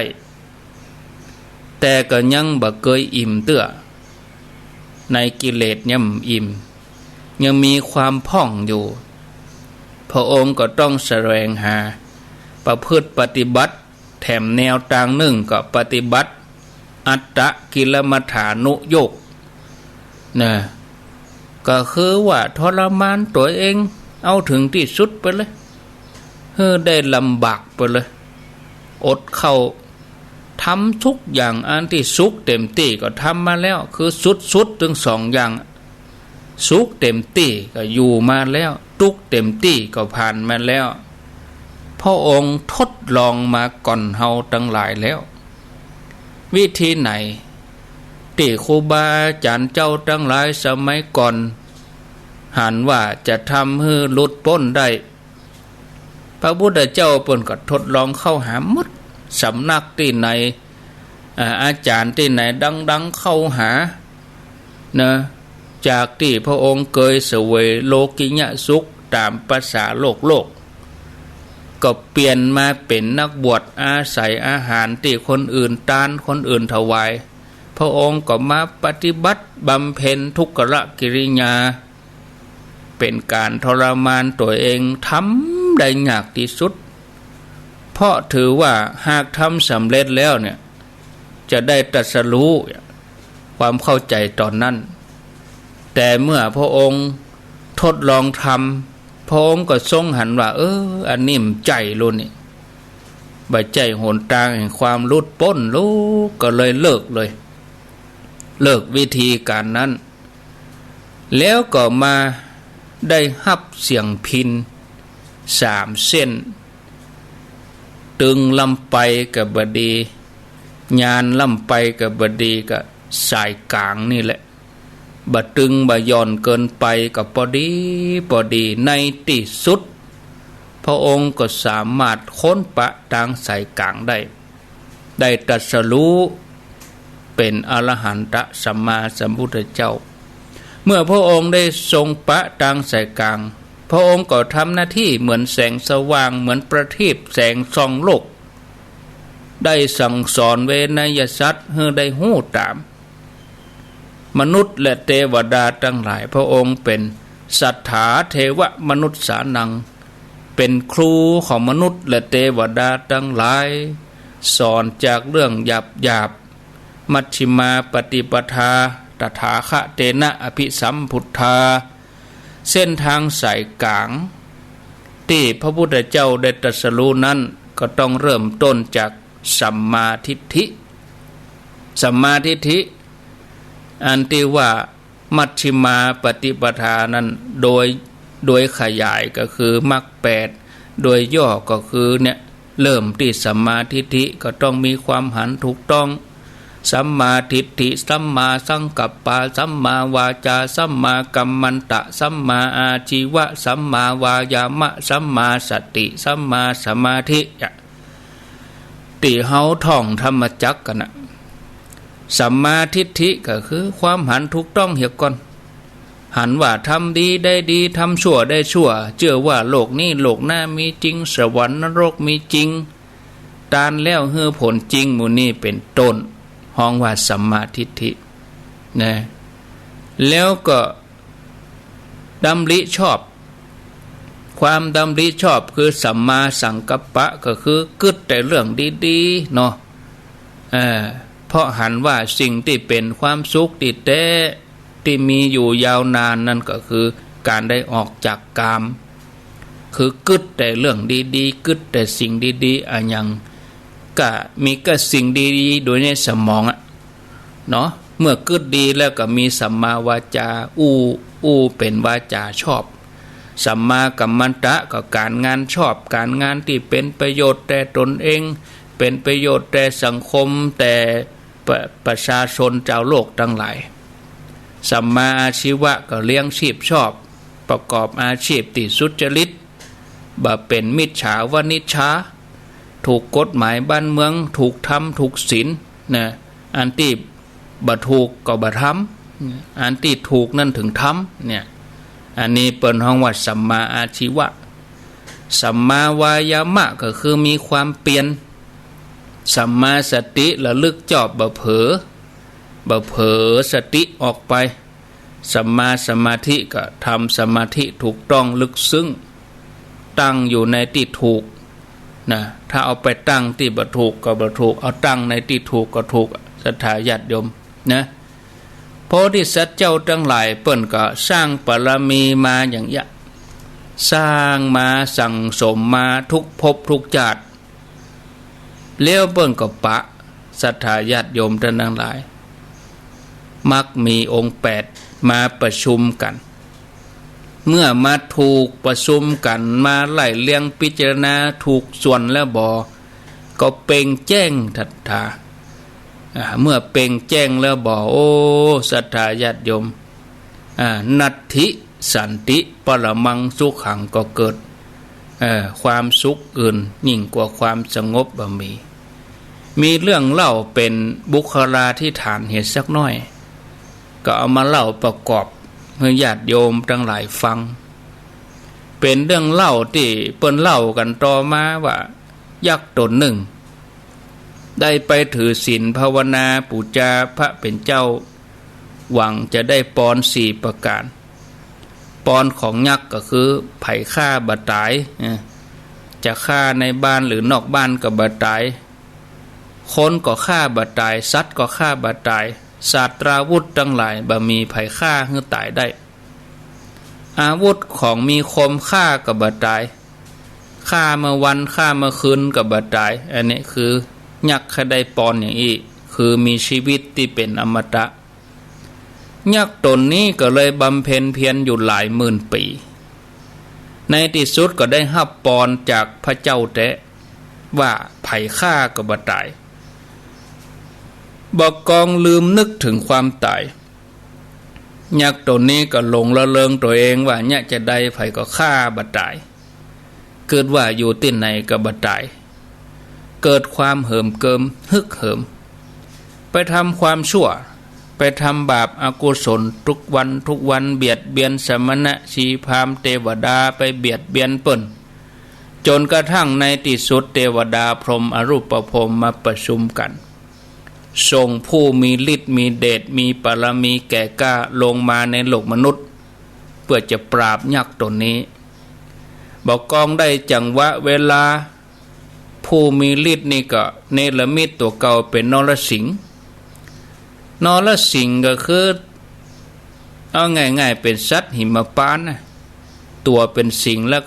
A: แต่ก็ยังบ่เคยอิ่มเตื้อในกิเลสย่ำอิ่มยังมีความพ่องอยู่พระองค์ก็ต้องแสวงหาประพฤติปฏิบัติแถมแนวทางหนึ่งก็ปฏิบัติอัตตกิลมัฏฐานุโยคนะก็คือว่าทรมานตัวเองเอาถึงที่สุดไปเลยได้ลำบากไปเลยอดเข้าทำทุกอย่างอันที่สุขเต็มที่ก็ทำมาแล้วคือสุดถึง2 อย่างสุขเต็มที่ก็อยู่มาแล้วทุกข์เต็มที่ก็ผ่านมาแล้วพระองค์ทดลองมาก่อนเฮาทั้งหลายแล้ววิธีไหนที่ครูบาอาจารย์เจ้าทั้งหลายสมัยก่อนหันว่าจะทำให้หลุดพ้นได้พระพุทธเจ้าเพิ่นก็ทดลองเข้าหาหมดสำนักที่ไหนอาจารย์ที่ไหนดังเข้าหานะจากที่พระองค์เคยเสวยโลกิยะสุขตามภาษาโลกก็เปลี่ยนมาเป็นนักบวชอาศัยอาหารที่คนอื่นทานคนอื่นถวายพระองค์ก็มาปฏิบัติบำเพ็ญทุกขกิริยาเป็นการทรมานตัวเองทำได้ยากที่สุดเพราะถือว่าหากทำสำเร็จแล้วเนี่ยจะได้ตรัสรู้ความเข้าใจตอนนั้นแต่เมื่อพระองค์ทดลองทำพระองค์ก็ทรงหันว่าอันนี้มใจรู้นี่บ่ใจหนทางแห่งความหลุดพ้นรู้ก็เลยเลิกวิธีการนั้นแล้วก็มาได้ฮับเสียงพิน3 เส้นตึงลำไปกับบดีญาณลำไปกับบดีกับสายกลางนี่แหละบ่ตึงบ่ย่อนเกินไปกับพอดีในที่สุดพระองค์ก็สามารถค้นปะทางสายกลางได้ตรัสรู้เป็นอรหันตสัมมาสัมพุทธเจ้าเมื่อพระองค์ได้ทรงปะทางสายกลางพระองค์ก็ทำหน้าที่เหมือนแสงสว่างเหมือนประทีปแสงส่องโลกได้สั่งสอนเวนยสัตว์ให้ได้หู้ตามมนุษย์และเทวดาทั้งหลายพระองค์เป็นสัทธาเทวมนุษย์สานังเป็นครูของมนุษย์และเทวดาทั้งหลายสอนจากเรื่องหยาบมัชฌิมาปฏิปทาตถาคเตนะอภิสัมพุทธาเส้นทางสายกลางที่พระพุทธเจ้าได้ตรัสรู้นั้น ก็ต้องเริ่มต้นจากสัมมาทิฏฐิสัมมาทิฏฐิอันที่ว่ามัชฌิมาปฏิปทานั้นโดยขยายก็คือมรรคแปดโดยย่อก็คือเนี่ยเริ่มที่สัมมาทิฏฐิก็ต้องมีความหันถูกต้องสัมมาทิฏฐิสัมมาสังกัปปะสัมมาวาจาสัมมากัมมันตะสัมมาอาชีวะสัมมาวายามะสัมมาสติสัมมาสมาธิที่เฮาท่องธรรมจักรกันนะสัมมาทิฏฐิก็คือความหันถูกต้องเหี่ยก่อนหันว่าทำดีได้ดีทำชั่วได้ชั่วเชื่อว่าโลกนี้โลกหน้ามีจริงสวรรค์นรกมีจริงตานแล้วเฮือผลจริงหมู่นี้เป็นต้นห้องว่าสัมมาทิฏฐินะแล้วก็ดำริชอบความดำริชอบคือสัมมาสังกัปปะก็คือกึศแต่เรื่องดีๆเนาะเพราะหันว่าสิ่งที่เป็นความสุขที่แท้ที่มีอยู่ยาวนานนั่นก็คือการได้ออกจากกามคือกึศแต่เรื่องดีๆกึศแต่สิ่งดีๆอันยังก็มีก็สิ่งดีๆโดยในสมองเนาะเมื่อกึศดีแล้วก็มีสัมมาวาจาอู้เป็นวาจาชอบสัมมากัมมันตะก็การงานชอบการงานที่เป็นประโยชน์แต่ตนเองเป็นประโยชน์แต่สังคมแต่ประชาชนชาวโลกทั้งหลายสัมมาอาชีวะก็เลี้ยงชีพชอบประกอบอาชีพที่สุจริตบ่เป็นมิจฉาวณิชชาถูกกฎหมายบ้านเมืองถูกธรรมถูกศีลนะอันที่บ่ถูกก็บ่ทำอันที่ถูกนั่นถึงทำเนี่ยอันนี้เปิ้นห้องว่าสัมมาอาชีวะสัมมาวายามะก็คือมีความเปลี่ยนสัมมาสติระลึกจอบบ่เผลอสติออกไปสัมมาสมาธิก็ทำสมาธิถูกต้องลึกซึ้งตั้งอยู่ในที่ถูกนะถ้าเอาไปตั้งที่บ่ถูกก็บ่ถูกเอาตั้งในที่ถูกก็ถูกศรัทธาญาติโยมนะโพธิสัตว์เจ้าทั้งหลายเปิ้นก็สร้างบารมีมาอย่างยะสร้างมาสั่งสมมาทุกภพทุกชาติแล้วเปิ้นก็ปะศรัทธาญาติโยมทั้งหลายมักมีองค์8มาประชุมกันเมื่อมาถูกประชุมกันมาไล่เลียงพิจารณาถูกส่วนแล้วก็เป่งแจ้งศรัทธาเมื่อเป่งแจ้งแล้วโอ้ศรัทธาญาติโยมนัตถิสันติปรมังสุขังก็เกิดความสุขอื่นยิ่งกว่าความสงบบ่มีเรื่องเล่าเป็นบุคลาธิฐานเหตุสักน้อยก็เอามาเล่าประกอบให้ญาติโยมทั้งหลายฟังเป็นเรื่องเล่าที่เปิ้นเล่ากันต่อมาว่ายักษ์ตนหนึ่งได้ไปถือศีลภาวนาปูจาพระเป็นเจ้าหวังจะได้ปอน4ประการปอนของยักษ์ก็คือไผ่ฆ่าบ่ตายจะฆ่าในบ้านหรือนอกบ้านก็บ่ตายคนก็ฆ่าบ่ตายสัตว์ก็ฆ่าบ่ตายศาสตราวุธทั้งหลายบ่มีไผฆ่าให้ตายได้อาวุธของมีคมฆ่าก็บ่ตายฆ่าเมื่อวันฆ่าเมื่อคืนก็บ่ตายอันนี้คือยักษ์เขาได้ปอนอย่างนี้คือมีชีวิตที่เป็นอมตะยักษ์ตนนี้ก็เลยบำเพ็ญเพียรอยู่หลายหมื่นปีในที่สุดก็ได้รับปอนจากพระเจ้าแตะว่าไผฆ่าก็บ่ตายบอกกองลืมนึกถึงความตายยักษ์ตนนี้ก็หลงละเลงตัวเองว่าเนี่ยจะได้ไผก็ฆ่าบ่ตายเกิดว่าอยู่ที่ไหนก็บ่ตายเกิดความเหิมเกิมฮึกเหิมไปทำความชั่วไปทำบาปอกุศลทุกวันเบียดเบียนสมณะชีพราหมณ์เทวดาไปเบียดเบียนเปิ้นจนกระทั่งในที่สุดเทวดาพรหมอรูปพรหมมาประชุมกันส่งผู้มีฤทธิ์มีเดชมีบารมีแก่กล้าลงมาในโลกมนุษย์เพื่อจะปราบยักษ์ตนนี้บอกกองได้จังหวะเวลาผู้มีฤทธิ์นี่ก็เนรมิตตัวเก่าเป็นนรสิงห์นรสิงห์ก็คือเอาง่ายๆเป็นสัตว์หิมพานต์นะตัวเป็นสิงห์แล้ว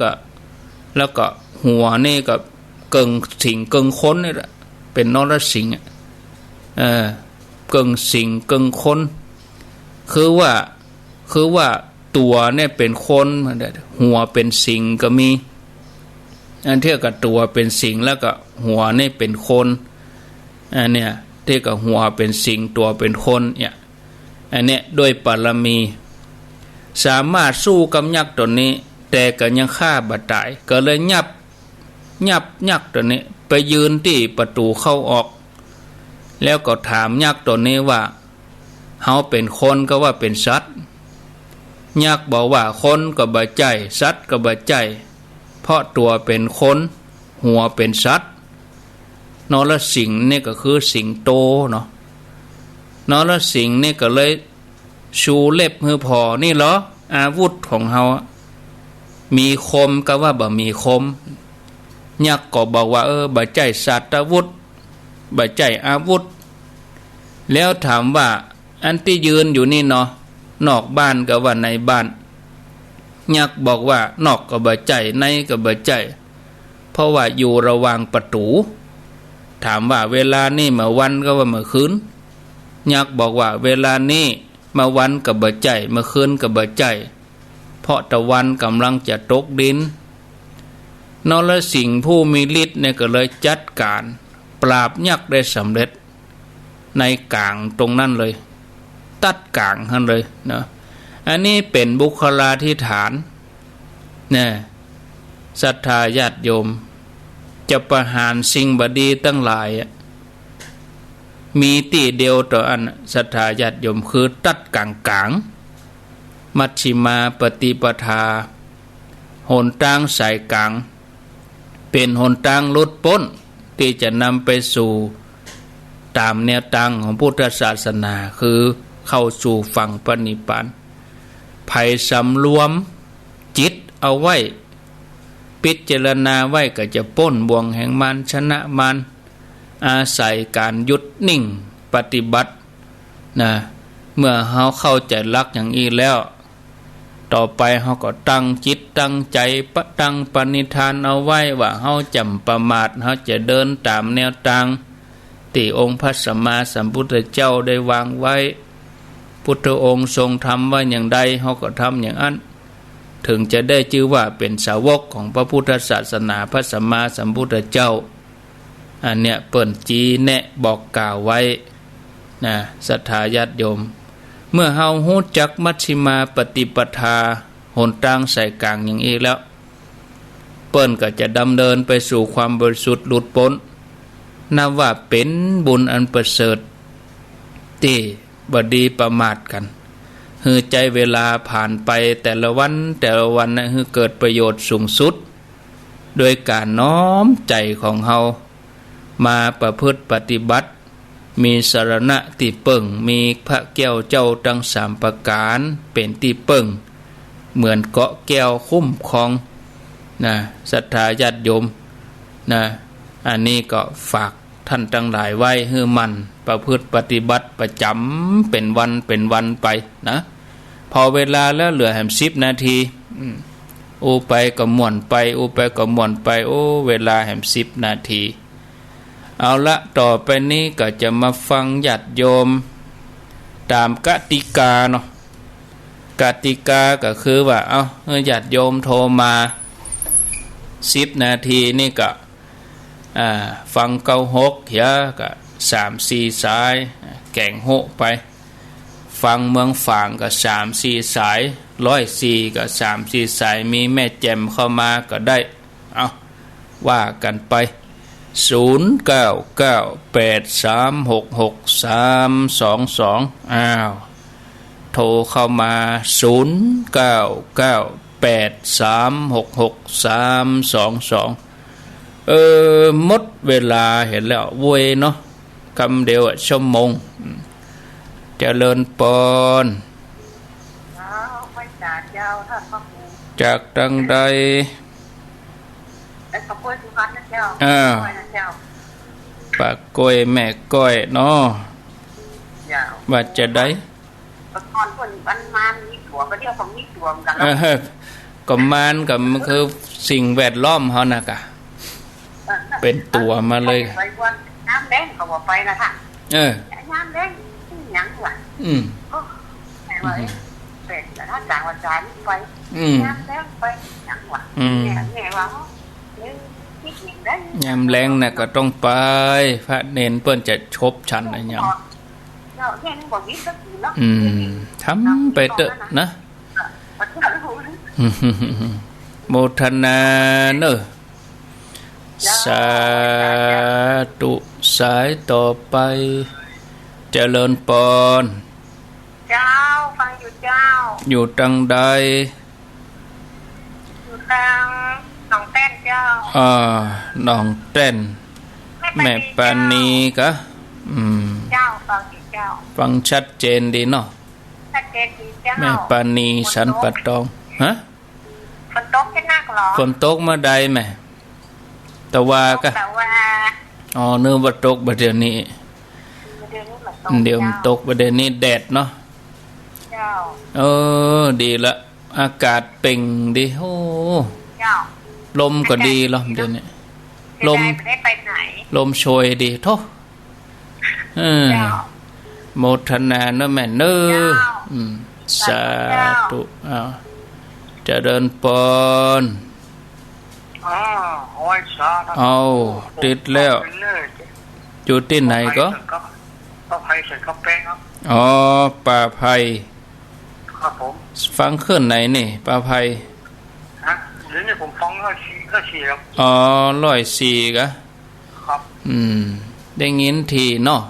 A: ก็หัวนี่ก็ เกิงสิงเกิงค้นนี่แหละเป็นนรสิงห์เกิงสิงเกิงค้นคือว่าตัวเนี่ยเป็นคนหัวเป็นสิงก็มีอันเทียบกับตัวเป็นสิงแล้วก็หัวนี่เป็นคนอันเนี้ยเทียบกับหัวเป็นสิงตัวเป็นคนเนี่ยอันเนี้ยด้วยปรมีสามารถสู้กับยักษ์ตัวนี้แต่ก็ยังฆ่าบ่ตายก็เลยยักษ์ตัวนี้ไปยืนที่ประตูเข้าออกแล้วก็ถามยักษ์ตัวนี้ว่าเฮาเป็นคนก็ว่าเป็นสัตว์ยักษ์บอกว่าคนก็บ่ใจสัตว์ก็บ่ใจเพราะตัวเป็นคนหัวเป็นสัตว์นรสิงห์นี่ก็คือสิงโตเนาะนรสิงห์นี่ก็เลยชูเล็บมือพอนี่เหรออาวุธของเฮามีคมก็ว่าบ่มีคมยักษ์ก็บอกว่าบ่ใจสัตวุธบ่ใจอาวุธแล้วถามว่าอันที่ยืนอยู่นี่เนาะนอกบ้านก็ว่าในบ้านยักษ์บอกว่านอกก็บ่ใจในก็บ่ใจเพราะว่าอยู่ระหว่างประตูถามว่าเวลานี่เมื่อวันก็ว่าเมื่อคืนยักษ์บอกว่าเวลานี้เมื่อวันก็บ่ใจเมื่อคืนก็บ่ใจเพราะตะวันกำลังจะตกดินนรสิงห์ผู้มีฤทธิ์เนี่ยก็เลยจัดการปราบยักษ์ได้สำเร็จในกลางตรงนั้นเลยตัดกลางท่านเลยเนาะอันนี้เป็นบุคลาธิฐานเนี่ยศรัทธาญาติโยมจะประหารสิ่งบดีตั้งหลายมีตีเดียวต่ออันศรัทธาญาติโยมคือตัดกลางมัชฌิมาปฏิปทาหนทางสายกลางเป็นหนทางลดพ้นที่จะนำไปสู่ตามแนวทางของพุทธศาสนาคือเข้าสู่ฝั่งปณิพพานภัยสำรวมจิตเอาไว้พิจารณาไว้ก็จะพ้นบ่วงแห่งมารชนะมารอาศัยการหยุดนิ่งปฏิบัตินะเมื่อเฮาเข้าใจหลักอย่างนี้แล้วต่อไปเฮาก็ตั้งจิตตั้งใจตั้งปณิธานเอาไว้ว่าเฮาจำประมาทเฮาจะเดินตามแนวทางที่องค์พระสัมมาสัมพุทธเจ้าได้วางไว้พุทธองค์ทรงทำไว้อย่างใดเฮาก็ทำอย่างนั้นถึงจะได้ชื่อว่าเป็นสาวกของพระพุทธศาสนาพระสัมมาสัมพุทธเจ้าอันเนี้ยเปิ้นจีแนะบอกกล่าวไว้นะศรัทธาญาติโยมเมื่อเฮาฮู้จักมัชฌิมาปฏิปทาหนทางสายกลางอย่างนี้แล้วเปิ้นก็จะดำเนินไปสู่ความบริสุทธิ์หลุดพ้นนับว่าเป็นบุญอันประเสริฐที่บ่ดีประมาทกันฮือใจเวลาผ่านไปแต่ละวันนะฮือเกิดประโยชน์สูงสุดโดยการน้อมใจของเฮามาประพฤติปฏิบัติมีสรณะที่เปิ่งมีพระแก้วเจ้าทั้งสามประการเป็นที่เปิ่งเหมือนเกาะแก้วคุ้มครองนะศรัทธาญาติโยมนะอันนี้ก็ฝากท่านทั้งหลายไว้ให้มันประพฤติปฏิบัติประจำเป็นวันไปนะพอเวลาแล้วเหลือแค่10 นาทีโอไปก็ม่วนไปโอ้เวลาแค่10 นาทีเอาละต่อไปนี้ก็จะมาฟังญาติโยมตามกติกาเนาะกติกาก็คือว่าญาติโยมโทรมา10 นาทีนี่ก็ฟัง96เหียก็3-4 สายแก่งโหไปฟังเมืองฝางก็3-4 สาย104ก็3-4 สายมีแม่แจ่มเข้ามาก็ได้ว่ากันไป0998366322โทรเข้ามา0998366322หมดเวลาเห็นแล้วเว้ยเนาะคำเดียวชั่วโมงเจริญปอนจากตังใดปากก้อยแม่ก้อยเนาะว่าจะได้ก็มานกับมันคือสิ่งแวดล้อมเฮานะกะ เป็นตัวมาเลย
B: ไปวันน้ำแดงเขาบอกไปนะค่ะ น้ำแดงหยังวะแต่ว่าเป็นแต่ถ้าจางวันจานไปน้ำแดงไปหยังวะเนี่ยว่าคิดอย่างนั้น
A: ยามแรงน่ะก็ต้องไปพระเนนเปิ้นจะชบฉันอะไรอย่างทำไปเถอะนะโมทนาเนอะสาธุสายต่อไปเจริญปอน
B: เจ้าฟังอยู่เจ้า
A: อยู่ตังใด
B: อยู่ทางหนองแต้นเจ้า
A: หนองแต้นแม่ปานีกะ
B: เจ้าฟังอยู่เจ้า
A: ฟังชัดเจนดีเนาะ
B: ชัดเจนดีเจ้า
A: แม่ปานีสันปะตองฮะ
B: ฝนตกจะนักหรอ
A: ฝนตกมาใดแม่ตะวากะเนื้อว่าตกประเดี๋ยวนี้เดี๋ยวตกประเดี๋ยวนี้แดดเนาะดีละอากาศเป่งดีโอ้ลมก็ดีแล้วเดี๋ยวนี้ลมโชยดีโทโมทนาเนอะแม่เนอะสาธุเจริญปอนเอาติดแล้วอยู่ที่ไหนก็
B: ป้าไผ่ใส่ข้าวแป้งครับ
A: ป้าไผ่
B: ครับผม
A: ฟังขึ้นไหนนี่ป้าไผ่
B: เดี๋ยวนี้ผมฟัง104ครับ
A: 104กะ
B: ครับ
A: ได้ยินทีเนาะ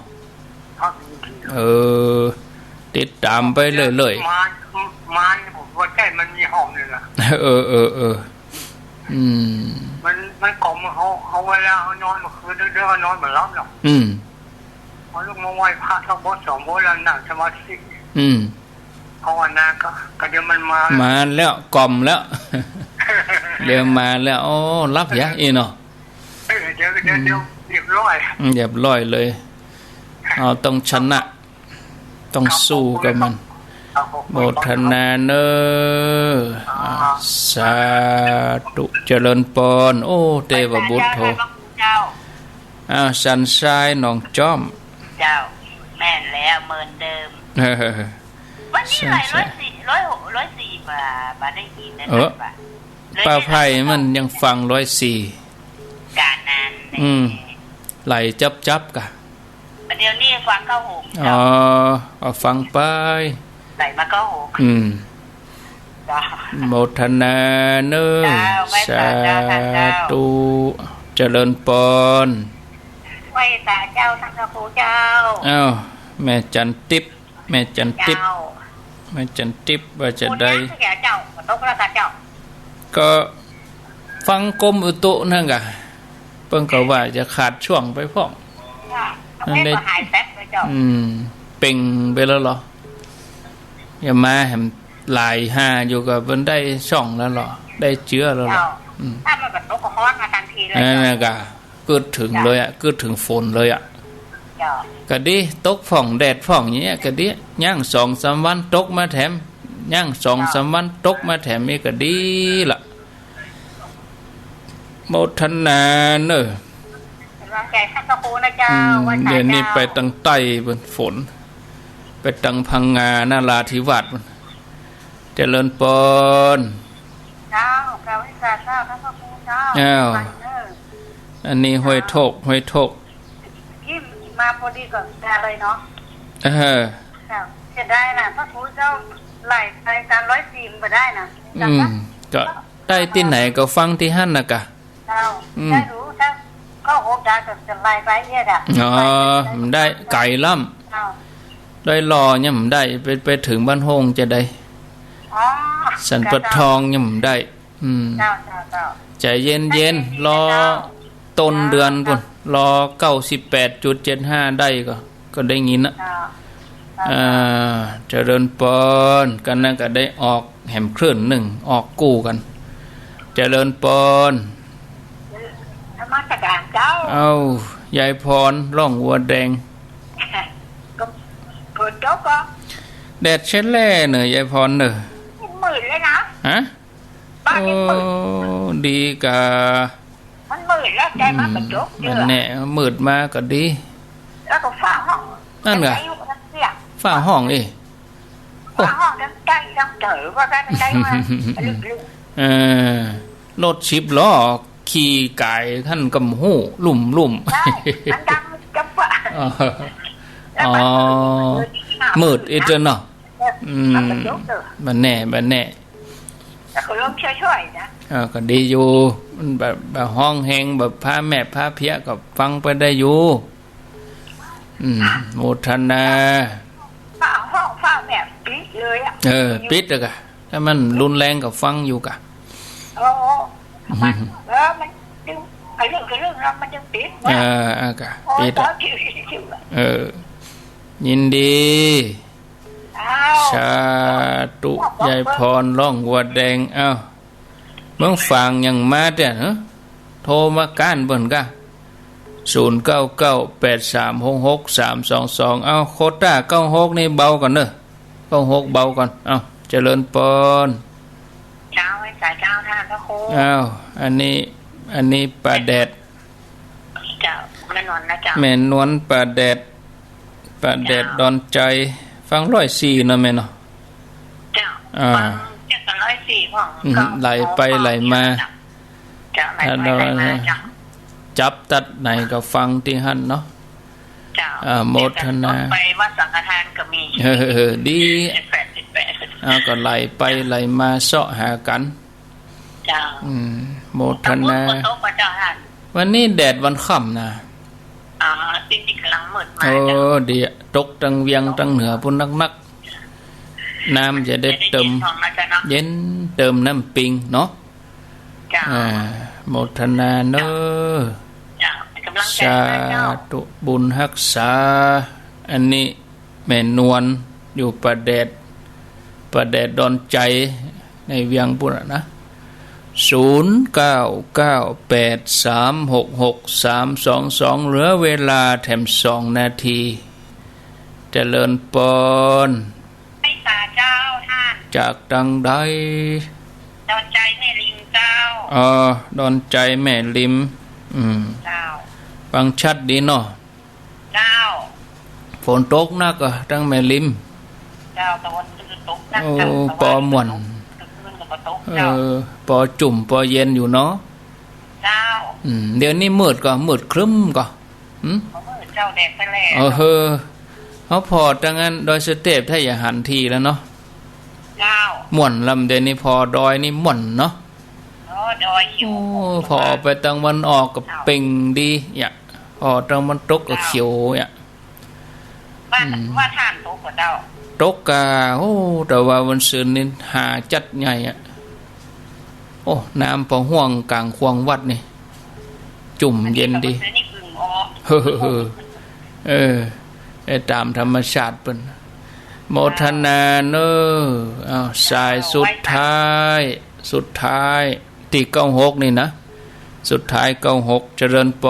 A: ติดตามไปเลย
B: มันผมว่าใจมันมีห้องนึงอ่ะมันกล่อมเขาเวลาเขานอนเมื่อคืนเดี๋ยวเขานอนเหมือนรับหรอกเขาลูกมาไหว้พระทั้งบด2 บดแล้วนั่งสมาธิภาวนาก็เดี๋ยวมัน
A: มาแล้วกล่อมแล้วเดี๋ยวมาแล้วรับยะอีเนาะ
B: เดี๋ยวเรียบ
A: ร้อยเลยต้องชนะต้องสู้กับมันโมทนาเนอสาธุเจริญปอนเทวบุตรโธสันทรายหนองจ้อม
B: เจ้าแม่นแล้วเหมือนเดิมวันนี้104มาได้ยินนะ
A: ป้าไผ่มันยังฟัง104
B: การนั้น
A: ไหลจับกะ
B: เดี๋ยวนี้ฟัง
A: เอาฟังไป
B: ไหลมา
A: โมทนาเนอสาธุเจริญปอน
B: ไหว้ตาเจ้าทั้งกระปูเจ้า
A: แม่จันทิพย์แม่จันทิพย์ว่าจะได้ก็ฟังกรมอุตุนั่นกะเพิ่งก็ว่าจะขาดช่วงไปพ่อง
B: นั่นได้
A: เป่งไปแล้วเหรออย่ามาแหมหลายอยู่กับมันได้ช่องแล้วเหรอได้เชื้อแล้วเหรอ
B: ถ้ามันแบบตกฮ้อนมาทันทีเลย
A: นั่นกะเกิดถึงเลยเกิดถึงฝนเลยก็ดีตกฝ่องแดดฝ่องอย่างเงี้ยก็ดีย่าง2-3 วันตกมาแถมย่าง2-3 วันตกมาแถมนี่ก็ดีล่ะโมทนาเนอะเดี๋ยวนี้ไปตั้งใต้บนฝนไปตั้งพังงานาราธิวาสเจริญปอน
B: เจ้าท่านพระครูเจ้า
A: อันนี้ห้อยโทก
B: ยิ้มมาพอดีก่อนได้เลยเนาะจะได้นะพระครูเจ้าไหลไปการ104มาได้นะ
A: ก็ได้ที่ไหนก็ฟังที่หั่นน่ะกะ
B: ได้รู้ถ้าก็โหได้จะไหลไปเนี่ย
A: มันได้ไก่ล่ำได้รอเนี่ยมันได้ไปถึงบ้านโฮงจะได้สันปะทองเนี่ยมันได้ใจเย็นรอต้นเดือนก่อนรอ 98.75 ได้ก็ได้ยินนะเจริญปอนกันนั่นก็ได้ออกแหมคลื่น1ออกกู้กันเจริญปอน
B: มาจากการเจ้
A: ายายพรร่องวัวแดง
B: ฝนตกก็
A: แดดเช็ดแล่เนอะยายพรเนอะ
B: หมื่นเลยนะ
A: ฮะ
B: บ้านนี้หมื่น
A: ดีกะ
B: มันหมื่น ดแล้วใจมันกระจกเย
A: มัน
B: อะ
A: แน่มืดมาก็ดี
B: แล้วก็ฝ้าห้อง
A: นั่นไง ฝ้าห้องอี
B: ฝ้าห้องทั้งใกล้ทั้งเถอว่ากันใกล้มาลึก
A: รถ10 ล้อขี่ไก่ท่านกำหูลุ่ม
B: ๆใช่มันดังจับปะ
A: อ๋อมืดอีกเนาะ
B: มันกระจกเด้อ
A: มันแน่
B: แต่เขาล้มช่วยๆนะ
A: ก็ดีอยู่มันแบบห้องแหงแบบพาแม่พาเพียกับฟังไปได้อยู่โมทนา
B: ฝ้าห้องฝ้าแบบปิดเลยอ่ะ
A: ปิดเลยกะถ้ามันรุนแรงกับฟังอยู่กะ
B: โอ้มันมันดึงไอ้เรื่องแล้วมันยังปิดวะ
A: กะปิดยินดี สาธุยายพรร้องวัวแดงเมืองฟังยังมาแต่เนอะโทรมาก้านเบิ่นกะ0998366322โคต้า96นี่เบาก่อนเนอะ96เบาก่อนเจริญปน
B: เจ้าไอ้สายเจ้าท่านพระครู
A: อันนี้ปลาแดด
B: เจ้าแม่นวลนะเจ้า
A: แม่นวลปลาแดดดอนใจฟัง104เนาะแม่เนาะ
B: เจ้าฟัง704พ่อง
A: ไหลไปไหลมา
B: เจ้าไหลไปไหลมาเจ้า
A: จับตัดไหนก็ฟังที่หั่นเนาะ
B: เจ้า
A: โมทนา
B: ไปวัดสังฆทานก็มี
A: ดี
B: 18
A: ก็ไหลไปไหลมาเสาะหากัน
B: เจ้า
A: โมทนา
B: โต๊ะพระเจ้าท่าน
A: วันนี้แดดวันค่ำนะ
B: จริงๆกำลังมืดมา
A: โอ้
B: เจ้า
A: ดีตกตังเวียงตังเหนือพุ่นนักน้ำจะได้เติมเย็นเติมน้ำปิงเนาะ
B: เจ้า
A: โมทนาเนอ
B: เจ้า กำลังใจ
A: สา
B: นะเจ้า
A: ธุบุญรักษาอันนี้แม่นวลอยู่ประเดดดอนใจในเวียงพุ่นนะ0998366322เหลือเวลาแถม2 นาทีเจริญปน
B: ให้สาเจ้าท่าน
A: จากดังใด
B: ดอนใจแม่ลิงเจ้า
A: ดอนใจแม่ลิม
B: เจ้า
A: ฟังชัดดีเนาะ
B: เจ้า
A: ฝนตกนักตั้งแม่ลิม
B: เจ้าตะวันตกนัก
A: ปอม่วนปอจุ่มปอเย็นอยู่เนาะ
B: เจ้า
A: เดี๋ยวนี้มืดก็มืดครึ้มก็
B: เจ้าแดดไปแล้ว
A: เขาพอดังนั้นดอยสเตปถ้าอย่าหันทีแล้วเนาะ
B: เจ้า
A: ม่วนลำเดี๋ยวนี้พอดอยนี่ม่วนเนาะ
B: ดอยหิว
A: พอไปตางวันออกกับเป่งดีพอตางวันตกก็เขียว
B: ว่าท่านตกกว่าเจ้า
A: ตกกาแต่ว่าวันศุกร์นี่หาจัดใหญ่น้ำพอห่วงกลางควงวัดนี่จุ่มเย็นดีตามธรรมชาติเป็นโมทนาเนอสายสุดท้ายที่96นี่นะสุดท้าย96เจริญป